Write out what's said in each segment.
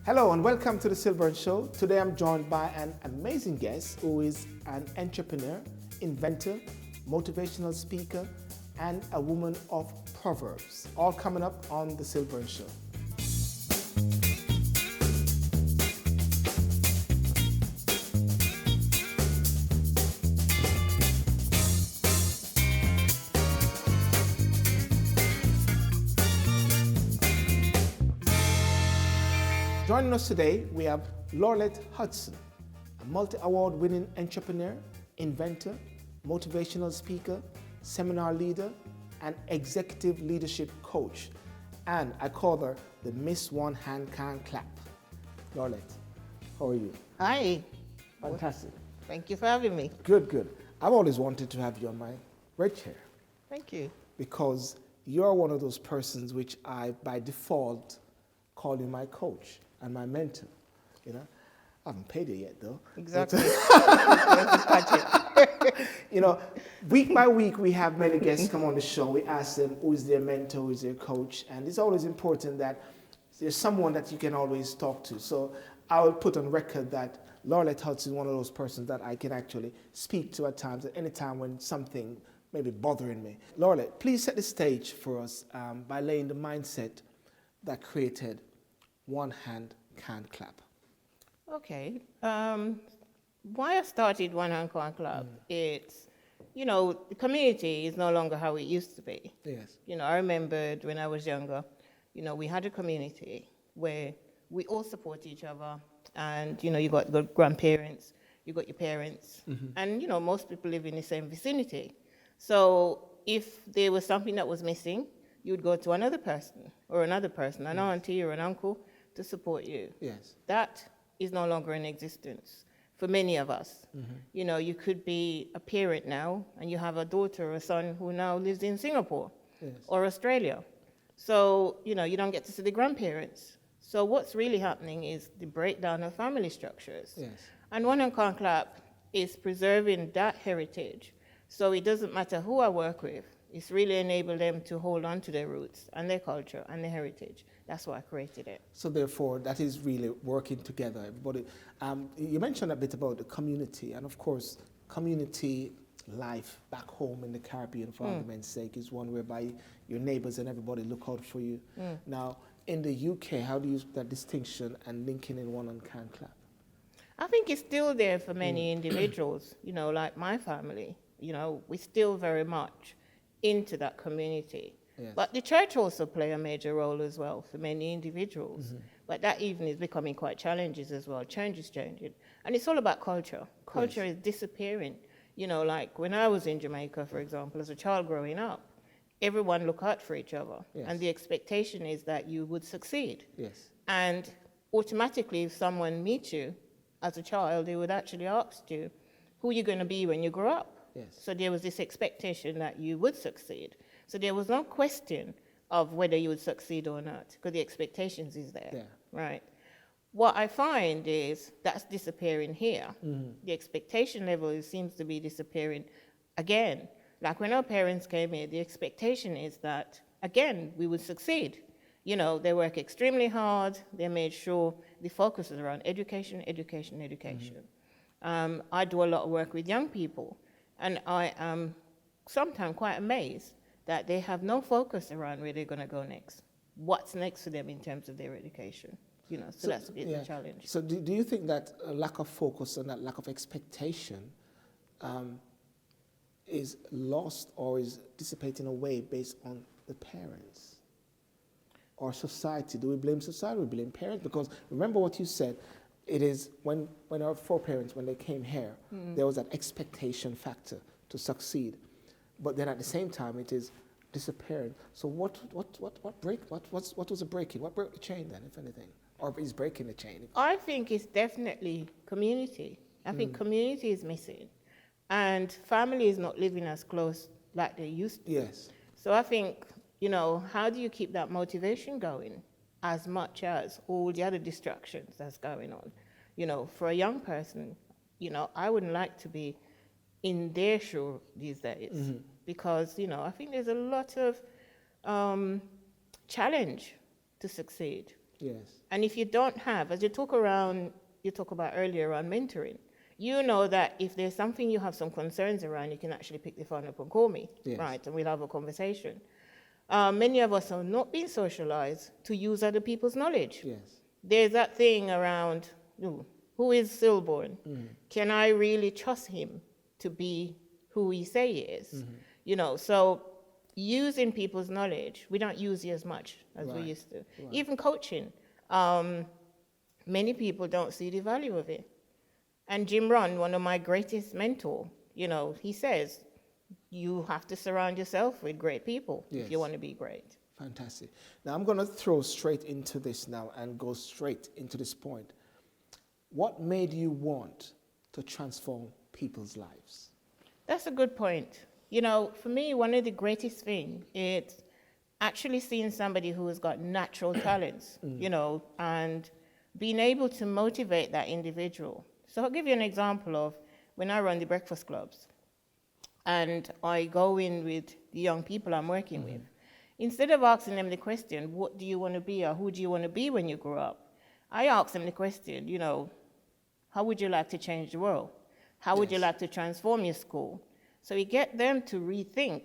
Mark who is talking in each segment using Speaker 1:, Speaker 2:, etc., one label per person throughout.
Speaker 1: Hello and welcome to the Sylbourne Show. Today I'm joined by an amazing guest who is an entrepreneur, inventor, motivational speaker, and a woman of Proverbs. All coming up on the Sylbourne Show. Joining us today, we have Lorlett Hudson, a multi-award winning entrepreneur, inventor, motivational speaker, seminar leader, and executive leadership coach. And I call her the Miss One Hand Cant Clap. Lorlett, how are you?
Speaker 2: Hi.
Speaker 1: Fantastic.
Speaker 2: Thank you for having me.
Speaker 1: Good, good. I've always wanted to have you on my red chair
Speaker 2: Thank you.
Speaker 1: because you're one of those persons which I, by default, call you my coach and my mentor. You know, I haven't paid you yet though.
Speaker 2: Exactly.
Speaker 1: You know, week by week we have many guests come on the show. We ask them who is their mentor, who is their coach, and it's always important that there's someone that you can always talk to. So I will put on record that Lorlett Hudson is one of those persons that I can actually speak to at times, at any time when something may be bothering me. Lorlett, please set the stage for us by laying the mindset that created One Hand Cant Clap.
Speaker 2: Okay. Why I started One Hand Cant Clap, it's, the community is no longer how it used to be.
Speaker 1: Yes.
Speaker 2: I remembered when I was younger, we had a community where we all support each other. And, you got the grandparents, you got your parents, and, most people live in the same vicinity. So if there was something that was missing, you'd go to another person, an auntie or an uncle, to support you.
Speaker 1: Yes.
Speaker 2: That is no longer in existence for many of us. You could be a parent now and you have a daughter or a son who now lives in Singapore or Australia. So, you don't get to see the grandparents. So what's really happening is the breakdown of family structures.
Speaker 1: Yes.
Speaker 2: And One Hand Cant Clap is preserving that heritage. So it doesn't matter who I work with. It's really enabled them to hold on to their roots and their culture and their heritage. That's why I created it.
Speaker 1: So therefore, that is really working together. Everybody, you mentioned a bit about the community, and of course, community life back home in the Caribbean, for argument's sake, is one whereby your neighbors and everybody look out for you. Now, in the UK, how do you use that distinction and linking in One Hand Cant Clap?
Speaker 2: I think it's still there for many individuals, like my family. We're still very much into that community.
Speaker 1: Yes.
Speaker 2: But the church also play a major role as well for many individuals. But that even is becoming quite challenging as well. Change is changing. And it's all about culture. Culture is disappearing. Like when I was in Jamaica, for example, as a child growing up, everyone looked out for each other.
Speaker 1: Yes.
Speaker 2: And the expectation is that you would succeed.
Speaker 1: Yes.
Speaker 2: And automatically, if someone meets you as a child, they would actually ask you, who are you going to be when you grow up?
Speaker 1: Yes.
Speaker 2: So there was this expectation that you would succeed. So there was no question of whether you would succeed or not, because the expectations is there, right? What I find is that's disappearing here. The expectation level seems to be disappearing again. Like when our parents came here, the expectation is that, again, we would succeed. They work extremely hard. They made sure the focus is around education, education, education. I do a lot of work with young people. And I am sometimes quite amazed that they have no focus around where they're going to go next. What's next for them in terms of their education? So that's a bit of a challenge.
Speaker 1: So do you think that a lack of focus and that lack of expectation is lost or is dissipating away based on the parents or society? Do we blame society or we blame parents? Because remember what you said, it is when our foreparents, when they came here, there was that expectation factor to succeed. But then at the same time, it is disappearing. So what was the breaking? What broke the chain then, if anything? Or is breaking the chain?
Speaker 2: I think it's definitely community. I think community is missing. And family is not living as close like they used to.
Speaker 1: Yes.
Speaker 2: So I think, how do you keep that motivation going? As much as all the other distractions that's going on. For a young person, I wouldn't like to be in their shoe these days because, I think there's a lot of challenge to succeed.
Speaker 1: Yes.
Speaker 2: And if you don't have, as you talk about earlier around mentoring, you know that if there's something you have some concerns around, you can actually pick the phone up and call me,
Speaker 1: Yes.
Speaker 2: right? And we'll have a conversation. Many of us are not being socialized to use other people's knowledge.
Speaker 1: Yes.
Speaker 2: There's that thing around, who is Sylbourne? Can I really trust him to be who he say he is? So using people's knowledge, we don't use it as much as we used to.
Speaker 1: Right.
Speaker 2: Even coaching, many people don't see the value of it. And Jim Rohn, one of my greatest mentors, he says, you have to surround yourself with great people if you want to be great.
Speaker 1: Fantastic. Now I'm going to throw straight into this now and go straight into this point. What made you want to transform people's lives?
Speaker 2: That's a good point. For me, one of the greatest things is actually seeing somebody who has got natural talents, and being able to motivate that individual. So I'll give you an example of when I run the breakfast clubs and I go in with the young people I'm working with. Instead of asking them the question, what do you want to be or who do you want to be when you grow up? I ask them the question, how would you like to change the world? How would you like to transform your school? So we get them to rethink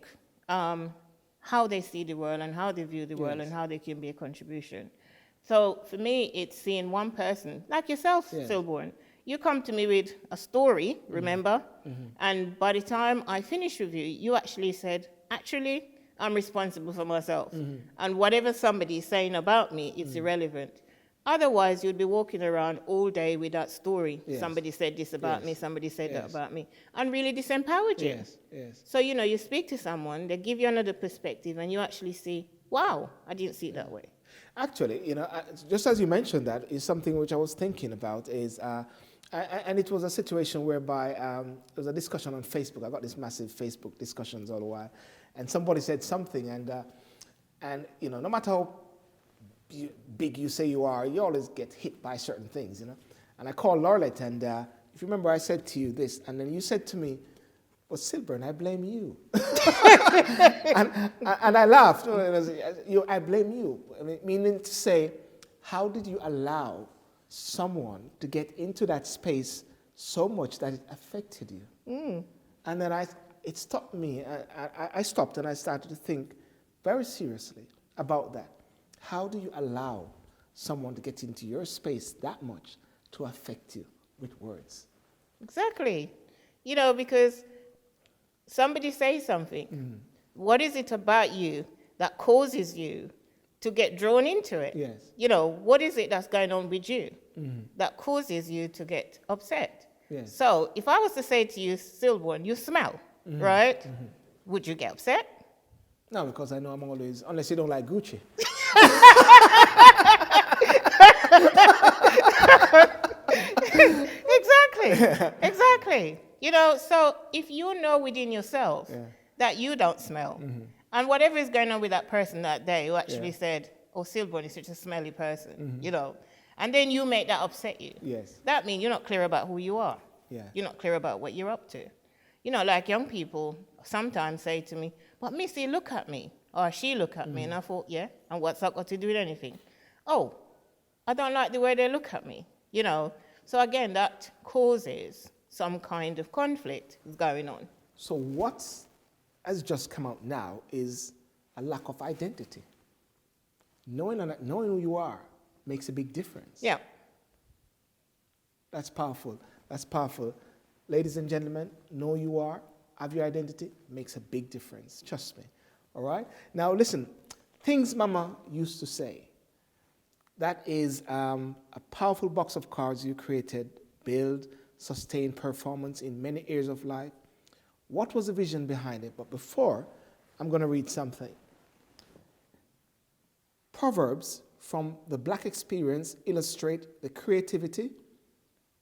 Speaker 2: how they see the world and how they view the world and how they can be a contribution. So for me, it's seeing one person, like yourself, Sylbourne. You come to me with a story, remember? And by the time I finish with you, you actually said, actually, I'm responsible for myself. And whatever somebody is saying about me, it's irrelevant. Otherwise, you'd be walking around all day with that story. Somebody said this about me, somebody said that about me. And really disempowered you. So, you speak to someone, they give you another perspective, and you actually see, wow, I didn't see it that way.
Speaker 1: Actually, just as you mentioned that, is something which I was thinking about is, and it was a situation whereby there was a discussion on Facebook. I got these massive Facebook discussions all the while. And somebody said something, and no matter how big you say you are, you always get hit by certain things, And I called Lorlett, and if you remember, I said to you this, and then you said to me, well, Sylbourne, I blame you. and I laughed. I blame you. Meaning to say, how did you allow someone to get into that space so much that it affected you? And then it stopped me. I stopped and I started to think very seriously about that. How do you allow someone to get into your space that much to affect you with words?
Speaker 2: Exactly. Because somebody says something. What is it about you that causes you to get drawn into it?
Speaker 1: Yes.
Speaker 2: What is it that's going on with you that causes you to get upset?
Speaker 1: Yes.
Speaker 2: So if I was to say to you, Sylbourne, you smell, right? Would you get upset?
Speaker 1: No, because I know I'm always, unless you don't like Gucci. Exactly. So if you know within yourself that you don't smell, and whatever is going on with that person that day who actually said, oh, Sylbourne is such a smelly person, and then you make that upset you. Yes.
Speaker 2: That means you're not clear about who you are.
Speaker 1: Yeah.
Speaker 2: You're not clear about what you're up to. Like young people sometimes say to me, but Missy, look at me. Or she look at me. And I thought, yeah, and what's that got to do with anything? Oh, I don't like the way they look at me, So again, that causes some kind of conflict going on.
Speaker 1: So what has just come out now is a lack of identity. Knowing who you are makes a big difference.
Speaker 2: Yeah.
Speaker 1: That's powerful. That's powerful. Ladies and gentlemen, know who you are, have your identity, makes a big difference. Trust me. All right? Now listen, things Mama used to say. That is a powerful box of cards you created, build, sustain performance in many areas of life. What was the vision behind it? But before, I'm going to read something. Proverbs from the Black experience illustrate the creativity,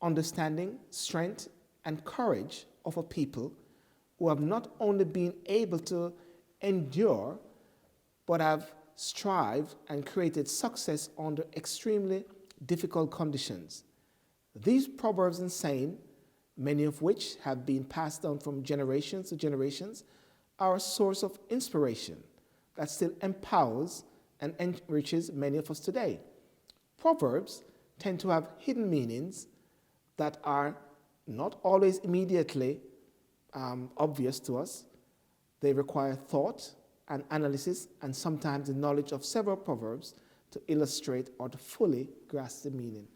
Speaker 1: understanding, strength, and courage of a people who have not only been able to endure, but have strived and created success under extremely difficult conditions. These proverbs and sayings, many of which have been passed down from generations to generations, are a source of inspiration that still empowers and enriches many of us today. Proverbs tend to have hidden meanings that are not always immediately obvious to us. They require thought and analysis and sometimes the knowledge of several proverbs to illustrate or to fully grasp the meaning.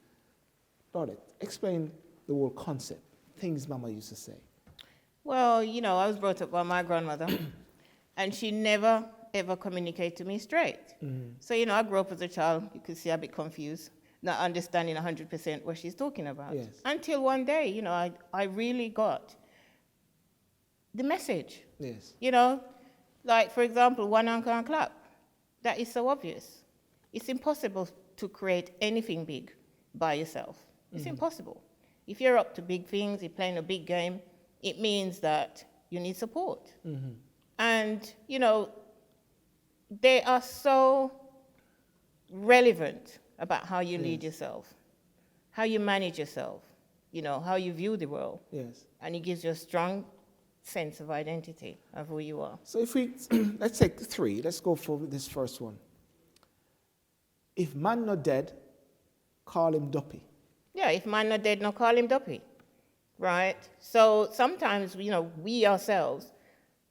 Speaker 1: Lorlett, explain the whole concept, things Mama used to say.
Speaker 2: Well, I was brought up by my grandmother, and she never, ever communicated to me straight. So, I grew up as a child, you could see a bit confused, not understanding 100% what she's talking about.
Speaker 1: Yes.
Speaker 2: Until one day, I really got the message.
Speaker 1: Yes.
Speaker 2: Like, for example, One Hand Cant Clap. That is so obvious. It's impossible to create anything big by yourself. It's impossible. If you're up to big things, you're playing a big game, it means that you need support. And, they are so relevant about how you lead yourself, how you manage yourself, how you view the world.
Speaker 1: Yes.
Speaker 2: And it gives you a strong sense of identity of who you are.
Speaker 1: So if we, let's take 3, let's go for this first one. If man not dead, call him duppy.
Speaker 2: Yeah, if man not dead, no call him duppy, right? So sometimes, we ourselves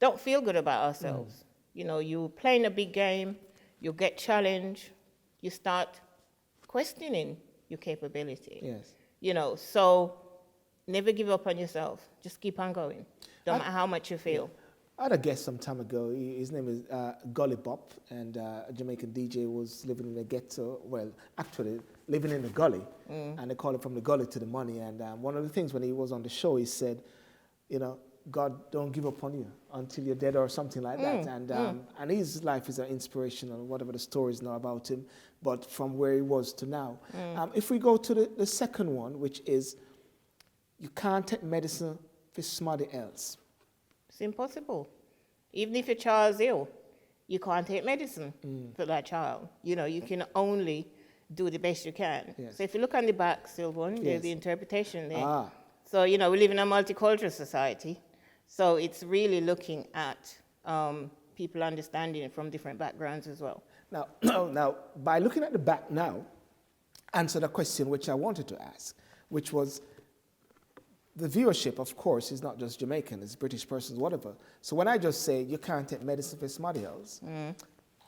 Speaker 2: don't feel good about ourselves. You play in a big game, you get challenged, you start questioning your capability.
Speaker 1: Yes.
Speaker 2: So never give up on yourself. Just keep on going, no matter how much you feel.
Speaker 1: I had a guest some time ago. His name is Gully Bop, and a Jamaican DJ was living in a ghetto. Well, actually, living in the gully, and they call it from the gully to the money. And one of the things when he was on the show, he said, God don't give up on you until you're dead or something like that. And his life is an inspirational, whatever the stories know about him, but from where he was to now. If we go to the second one, which is, you can't take medicine for somebody else.
Speaker 2: It's impossible. Even if your child's ill, you can't take medicine for that child. You can only do the best you can.
Speaker 1: Yes.
Speaker 2: So if you look on the back, Sylbourne,
Speaker 1: Yes.
Speaker 2: there's the interpretation there.
Speaker 1: Ah.
Speaker 2: So, we live in a multicultural society. So it's really looking at people understanding it from different backgrounds as well.
Speaker 1: Now, by looking at the back now, answer the question which I wanted to ask, which was, the viewership, of course, is not just Jamaican, it's British persons, whatever. So when I just say, you can't take medicine for somebody else,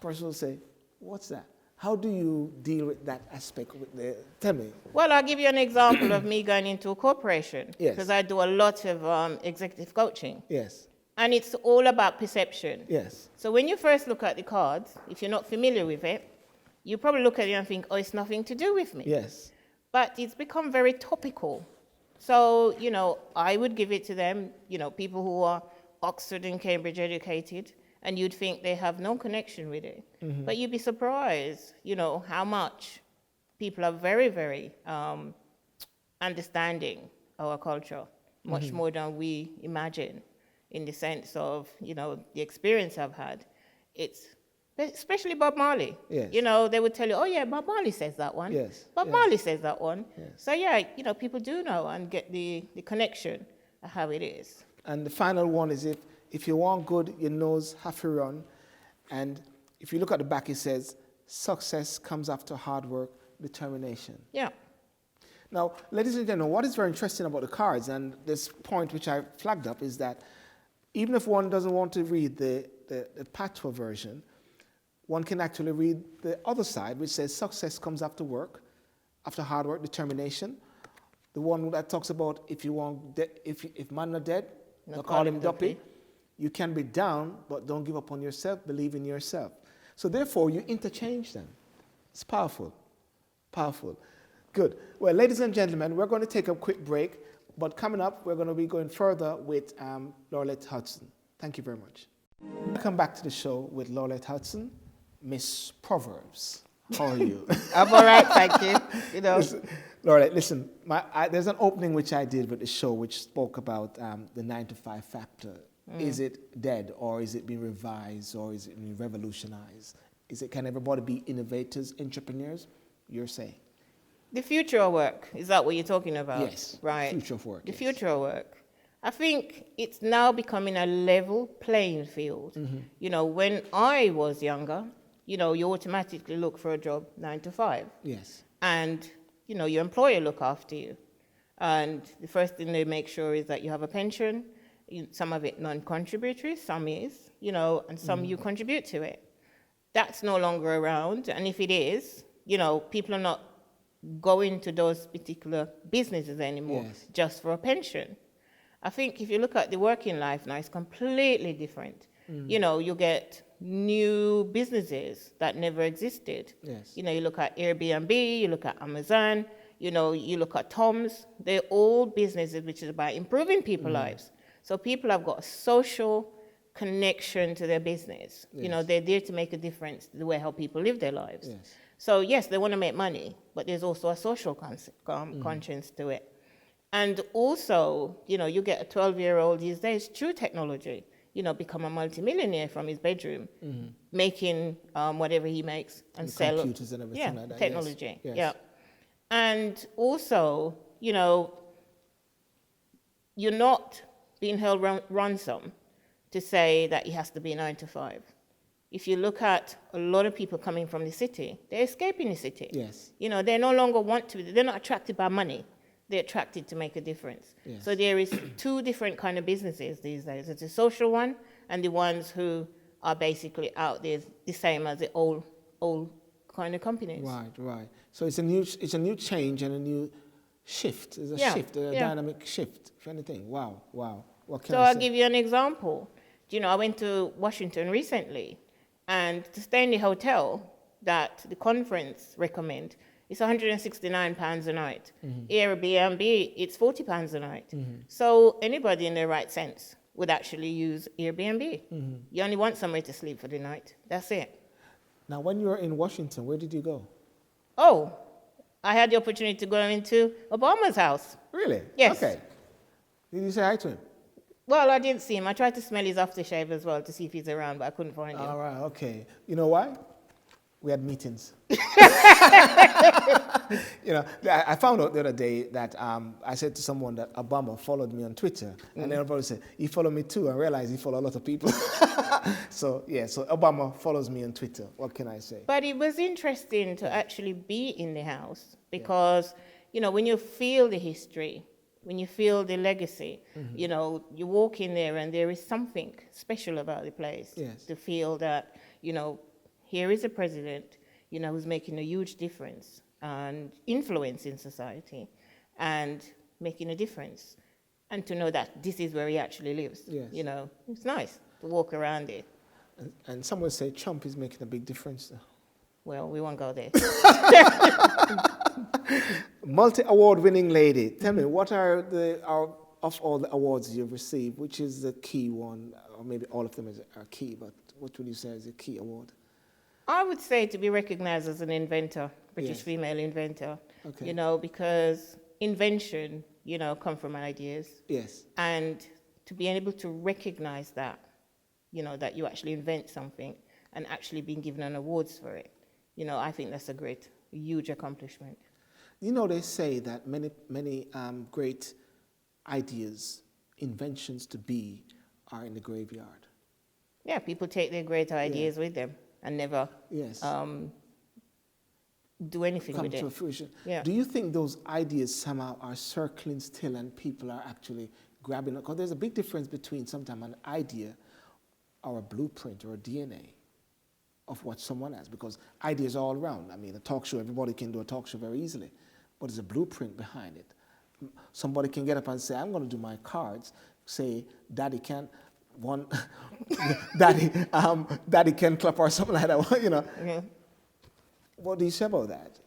Speaker 1: person will say, what's that? How do you deal with that aspect? Tell me.
Speaker 2: Well, I'll give you an example of me going into a corporation.
Speaker 1: Yes.
Speaker 2: Because I do a lot of executive coaching.
Speaker 1: Yes.
Speaker 2: And it's all about perception.
Speaker 1: Yes.
Speaker 2: So when you first look at the cards, if you're not familiar with it, you probably look at it and think, oh, it's nothing to do with me.
Speaker 1: Yes.
Speaker 2: But it's become very topical. So, I would give it to them, people who are Oxford and Cambridge educated, and you'd think they have no connection with it. But you'd be surprised, how much people are very, very understanding our culture, much more than we imagine, in the sense of, the experience I've had. It's especially Bob Marley.
Speaker 1: Yes.
Speaker 2: They would tell you, oh yeah, Bob Marley says that one.
Speaker 1: Yes.
Speaker 2: Bob Marley says that one.
Speaker 1: Yes.
Speaker 2: So yeah, people do know and get the connection of how it is.
Speaker 1: And the final one is, if you want good, your nose have to run. And if you look at the back, it says, success comes after hard work, determination.
Speaker 2: Yeah.
Speaker 1: Now, ladies and gentlemen, what is very interesting about the cards, and this point which I flagged up, is that even if one doesn't want to read the patois version, one can actually read the other side, which says success comes after work, after hard work, determination. The one that talks about if man not dead, no call him duppy. You can be down, but don't give up on yourself. Believe in yourself. So therefore, you interchange them. It's powerful, powerful. Good. Well, ladies and gentlemen, we're going to take a quick break, but coming up, we're going to be going further with Lorlett Hudson. Thank you very much. Welcome back to the show with Lorlett Hudson. Miss Proverbs, how are you?
Speaker 2: I'm all right, thank you.
Speaker 1: Lorlett, listen, there's an opening which I did with the show which spoke about the 9-to-5 factor. Is it dead, or is it being revised, or is it being revolutionized? Can everybody be innovators, entrepreneurs? You're saying.
Speaker 2: The future of work, is that what you're talking about?
Speaker 1: Yes,
Speaker 2: right.
Speaker 1: Future of work.
Speaker 2: The
Speaker 1: yes.
Speaker 2: future of work. I think it's now becoming a level playing field. When I was younger, you automatically look for a job 9 to 5.
Speaker 1: Yes.
Speaker 2: and, your employer look after you. And the first thing they make sure is that you have a pension, some of it non-contributory, some is, and some you contribute to it. That's no longer around, and if it is, people are not going to those particular businesses anymore just for a pension. I think if you look at the working life now, it's completely different. You get new businesses that never existed.
Speaker 1: Yes.
Speaker 2: You look at Airbnb, you look at Amazon, you look at Tom's. They're all businesses which is about improving people's lives. So people have got a social connection to their business.
Speaker 1: Yes.
Speaker 2: They're there to make a difference to the way how people live their lives.
Speaker 1: Yes.
Speaker 2: So yes, they want to make money, but there's also a social conscience to it. And also, you get a 12-year-old these days through technology, become a multimillionaire from his bedroom, making whatever he makes and sell
Speaker 1: computers and everything like that.
Speaker 2: Technology.
Speaker 1: Yes.
Speaker 2: Yeah. And also, you're not being held ransom to say that it has to be 9 to 5. If you look at a lot of people coming from the city, they're escaping the city.
Speaker 1: Yes.
Speaker 2: They no longer want to, they're not attracted by money. They're attracted to make a difference.
Speaker 1: Yes.
Speaker 2: So there is 2 different kind of businesses these days. It's a social one and the ones who are basically out there the same as the old kind of companies.
Speaker 1: Right. So it's a new change and a new shift. It's a shift, a dynamic shift, if anything. Wow. What can I say?
Speaker 2: I'll give you an example. I went to Washington recently, and to stay in the hotel that the conference recommend, it's £169 a night. Airbnb, it's £40 a night. So anybody in their right sense would actually use Airbnb. You only want somewhere to sleep for the night. That's it.
Speaker 1: Now, when you were in Washington, where did you go?
Speaker 2: Oh, I had the opportunity to go into Obama's house.
Speaker 1: Really?
Speaker 2: Yes.
Speaker 1: Okay. Did you say hi to him?
Speaker 2: Well, I didn't see him. I tried to smell his aftershave as well to see if he's around, but I couldn't find him.
Speaker 1: All right, okay. You know why? We had meetings. I found out the other day that I said to someone that Obama followed me on Twitter, and then everybody said, he followed me too. I realized he followed a lot of people. So Obama follows me on Twitter. What can I say?
Speaker 2: But it was interesting to actually be in the house because, when you feel the history, when you feel the legacy, you walk in there and there is something special about the place.
Speaker 1: Yes.
Speaker 2: To feel that, here is a president, who's making a huge difference and influence in society and making a difference. And to know that this is where he actually lives.
Speaker 1: Yes.
Speaker 2: It's nice to walk around it.
Speaker 1: And some would say Trump is making a big difference.
Speaker 2: Well, we won't go there.
Speaker 1: Multi-award winning lady. Tell me, what are of all the awards you've received, which is the key one, or maybe all of them are key, but what would you say is a key award?
Speaker 2: I would say to be recognized as an inventor, British female inventor, because invention, come from ideas.
Speaker 1: Yes. And
Speaker 2: to be able to recognize that, that you actually invent something and actually being given an awards for it, I think that's a huge accomplishment.
Speaker 1: They say that many great ideas, inventions to be, are in the graveyard.
Speaker 2: Yeah, people take their great ideas with them and never do anything with it.
Speaker 1: Come to fruition.
Speaker 2: Yeah.
Speaker 1: Do you think those ideas somehow are circling still and people are actually grabbing it? Because there's a big difference between sometimes an idea or a blueprint or a DNA of what someone has, because ideas are all around. I mean, a talk show, everybody can do a talk show very easily, but there's a blueprint behind it. Somebody can get up and say, I'm going to do my cards, say, Daddy can clap or something like that,
Speaker 2: Yeah.
Speaker 1: What do you say about that?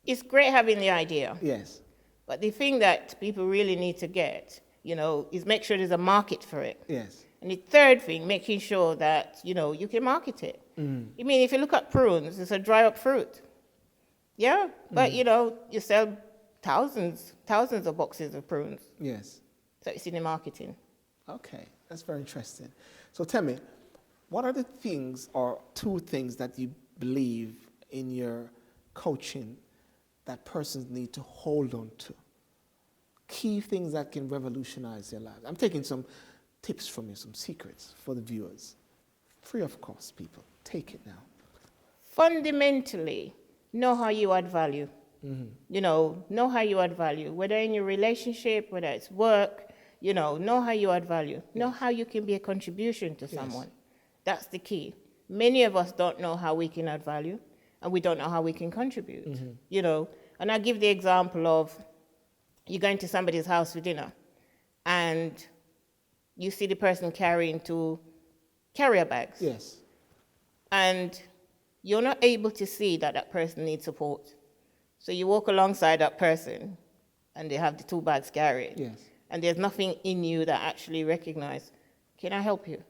Speaker 2: It's great having the idea.
Speaker 1: Yes.
Speaker 2: But the thing that people really need to get, is make sure there's a market for it.
Speaker 1: Yes.
Speaker 2: And the third thing, making sure that, you can market it. I mean, if you look at prunes, it's a dry up fruit. Yeah, but, you sell thousands of boxes of prunes.
Speaker 1: Yes.
Speaker 2: So it's in the marketing.
Speaker 1: Okay, that's very interesting. So tell me, what are the things or 2 things that you believe in your coaching that persons need to hold on to? Key things that can revolutionize their lives. I'm taking some tips from you, some secrets for the viewers. Free of cost, people. Take it now.
Speaker 2: Fundamentally, know how you add value. You know how you add value, whether in your relationship, whether it's work, know how you add value. Know how you can be a contribution to someone. That's the key. Many of us don't know how we can add value, and we don't know how we can contribute, And I give the example of you're going to somebody's house for dinner, and you see the person carrying 2 carrier bags.
Speaker 1: Yes.
Speaker 2: And you're not able to see that person needs support. So you walk alongside that person, and they have the 2 bags carried.
Speaker 1: Yes.
Speaker 2: And there's nothing in you that actually recognizes, can I help you?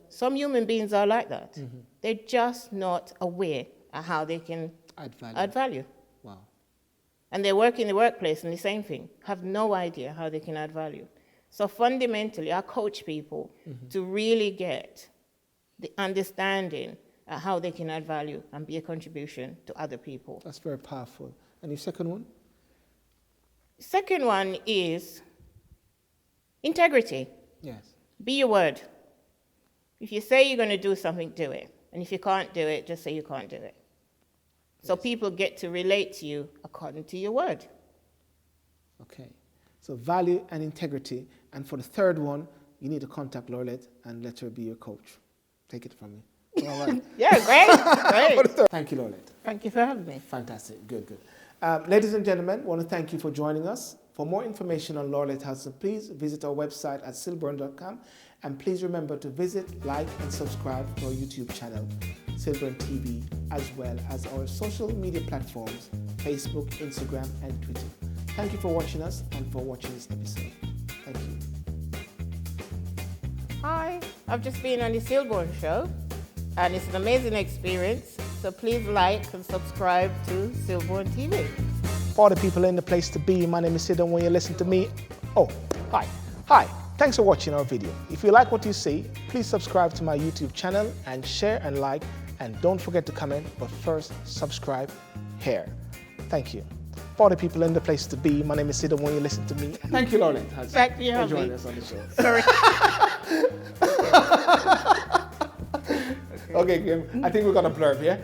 Speaker 2: Some human beings are like that. They're just not aware of how they can add value.
Speaker 1: Wow.
Speaker 2: And they work in the workplace and the same thing, have no idea how they can add value. So fundamentally, I coach people to really get the understanding of how they can add value and be a contribution to other people.
Speaker 1: That's very powerful. And your second one?
Speaker 2: Second one is integrity.
Speaker 1: Yes.
Speaker 2: Be your word. If you say you're going to do something, do it. And if you can't do it, just say you can't do it. So people get to relate to you according to your word.
Speaker 1: Okay. So value and integrity. And for the third one, you need to contact Lorlett and let her be your coach. Take it from me. All right.
Speaker 2: Yeah, great.
Speaker 1: Thank you, Lorlett.
Speaker 2: Thank you for having me.
Speaker 1: Fantastic. Good. Ladies and gentlemen, I want to thank you for joining us. For more information on Lorlett Hudson, please visit our website at sylbourne.com. And please remember to visit, like, and subscribe to our YouTube channel, Sylbourne TV, as well as our social media platforms, Facebook, Instagram, and Twitter. Thank you for watching us and for watching this episode. Thank you.
Speaker 2: Hi, I've just been on the Sylbourne show, and it's an amazing experience. So please like and subscribe to Sylbourne TV.
Speaker 1: For the people in the place to be, my name is Sid, and when you listen to me, hi. Thanks for watching our video. If you like what you see, please subscribe to my YouTube channel and share and like, and don't forget to comment, but first subscribe here. Thank you. For the people in the place to be, my name is Sid, and when you listen to me, thank you, Lorlett.
Speaker 2: Thank you for
Speaker 1: joining us on the show.
Speaker 2: Sorry.
Speaker 1: Okay, Kim, I think we're gonna blurb, yeah?